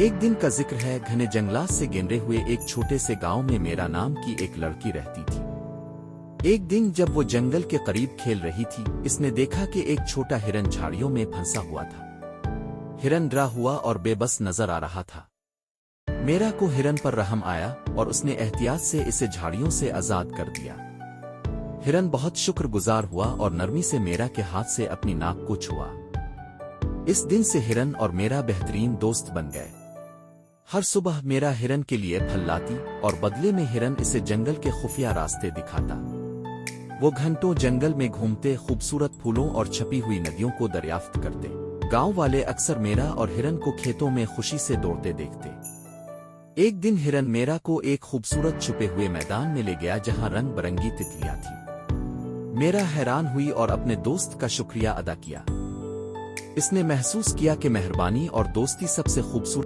एक दिन का जिक्र है, घने जंगलात से गेंदे हुए एक छोटे से गांव में मेरा नाम की एक लड़की रहती थी। एक दिन जब वो जंगल के करीब खेल रही थी, इसने देखा कि एक छोटा हिरन झाड़ियों में फंसा हुआ था। हिरन डरा हुआ और बेबस नजर आ रहा था। मेरा को हिरन पर रहम आया और उसने एहतियात से इसे झाड़ियों से आजाद कर दिया। हिरन बहुत शुक्रगुजार हुआ और नरमी से मेरा के हाथ से अपनी नाक को छुआ। इस दिन से हिरन और मेरा बेहतरीन दोस्त बन गए। हर सुबह मेरा हिरन के लिए फल लाती और बदले में हिरन इसे जंगल के खुफिया रास्ते दिखाता। वो घंटों जंगल में घूमते, खूबसूरत फूलों और छपी हुई नदियों को दरियाफ्त करते। गांव वाले अक्सर मेरा और हिरन को खेतों में खुशी से दौड़ते देखते। एक दिन हिरन मेरा को एक खूबसूरत छुपे हुए मैदान में ले गया जहां रंग बिरंगी तितलियां थीं। मेरा हैरान हुई और अपने दोस्त का शुक्रिया अदा किया। इसने महसूस किया कि मेहरबानी और दोस्ती सबसे खूबसूरत